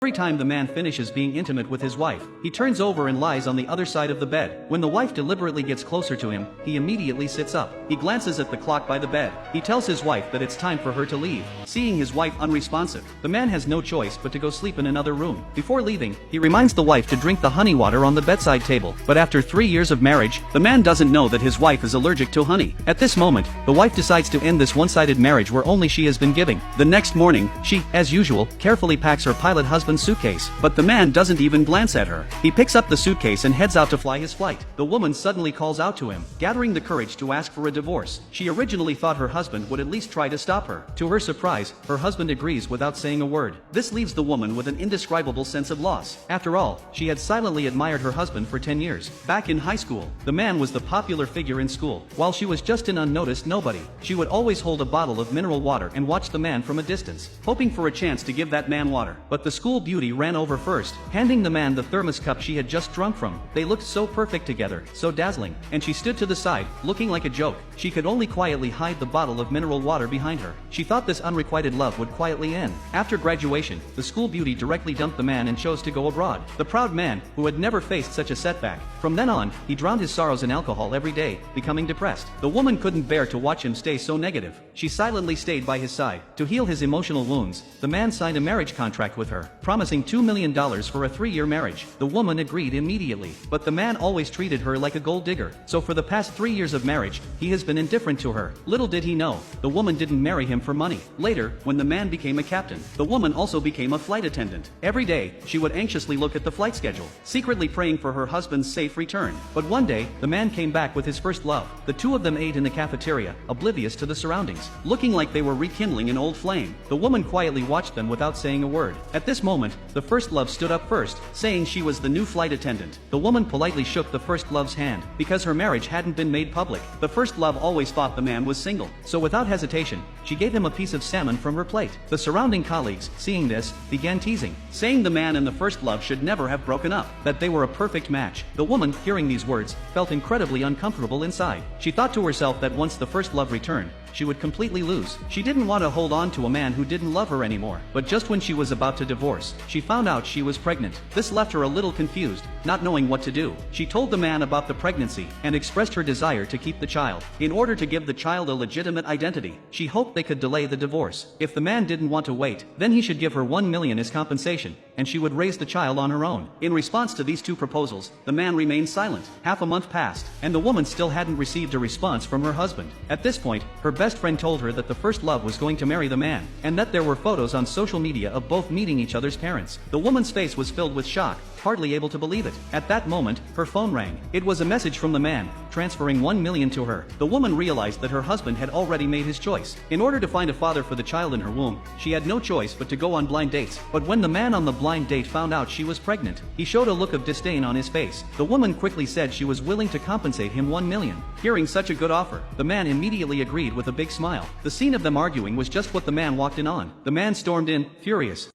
Every time the man finishes being intimate with his wife, he turns over and lies on the other side of the bed. When the wife deliberately gets closer to him, he immediately sits up. He glances at the clock by the bed. He tells his wife that it's time for her to leave. Seeing his wife unresponsive, the man has no choice but to go sleep in another room. Before leaving, he reminds the wife to drink the honey water on the bedside table. But after 3 years of marriage, the man doesn't know that his wife is allergic to honey. At this moment, the wife decides to end this one-sided marriage where only she has been giving. The next morning, she, as usual, carefully packs her pilot husband's suitcase, but the man doesn't even glance at her. He picks up the suitcase and heads out to fly his flight. The woman suddenly calls out to him, gathering the courage to ask for a divorce. She originally thought her husband would at least try to stop her. To her surprise, her husband agrees without saying a word. This leaves the woman with an indescribable sense of loss. After all, she had silently admired her husband for 10 years. Back in high school, the man was the popular figure in school. While she was just an unnoticed nobody, she would always hold a bottle of mineral water and watch the man from a distance, hoping for a chance to give that man water. But the school beauty ran over first, handing the man the thermos cup she had just drunk from. They looked so perfect together, so dazzling, and she stood to the side, looking like a joke. She could only quietly hide the bottle of mineral water behind her. She thought this unrequited love would quietly end. After graduation, the school beauty directly dumped the man and chose to go abroad. The proud man, who had never faced such a setback. From then on, he drowned his sorrows in alcohol every day, becoming depressed. The woman couldn't bear to watch him stay so negative. She silently stayed by his side. To heal his emotional wounds, the man signed a marriage contract with her, promising $2 million for a 3-year marriage. The woman agreed immediately, but the man always treated her like a gold digger. So for the past 3 years of marriage, he has been indifferent to her. Little did he know, the woman didn't marry him for money. Later, when the man became a captain, the woman also became a flight attendant. Every day, she would anxiously look at the flight schedule, secretly praying for her husband's safe return. But one day, the man came back with his first love. The two of them ate in the cafeteria, oblivious to the surroundings, looking like they were rekindling an old flame. The woman quietly watched them without saying a word. At this moment, the first love stood up first, saying she was the new flight attendant. The woman politely shook the first love's hand, because her marriage hadn't been made public. The first love always thought the man was single, so without hesitation, she gave him a piece of salmon from her plate. The surrounding colleagues, seeing this, began teasing, saying the man and the first love should never have broken up, that they were a perfect match. The woman, hearing these words, felt incredibly uncomfortable inside. She thought to herself that once the first love returned, she would completely lose. She didn't want to hold on to a man who didn't love her anymore. But just when she was about to divorce, she found out she was pregnant. This left her a little confused, not knowing what to do. She told the man about the pregnancy and expressed her desire to keep the child. In order to give the child a legitimate identity, she hoped they could delay the divorce. If the man didn't want to wait, then he should give her $1 million as compensation, and she would raise the child on her own. In response to these two proposals, the man remained silent. Half a month passed, and the woman still hadn't received a response from her husband. At this point, her best friend told her that the first love was going to marry the man, and that there were photos on social media of both meeting each other's parents. The woman's face was filled with shock, hardly able to believe it. At that moment, her phone rang. It was a message from the man, transferring $1 million to her. The woman realized that her husband had already made his choice. In order to find a father for the child in her womb, she had no choice but to go on blind dates. But when the man on the blind date found out she was pregnant, he showed a look of disdain on his face. The woman quickly said she was willing to compensate him $1 million. Hearing such a good offer, the man immediately agreed with a big smile. The scene of them arguing was just what the man walked in on. The man stormed in, furious.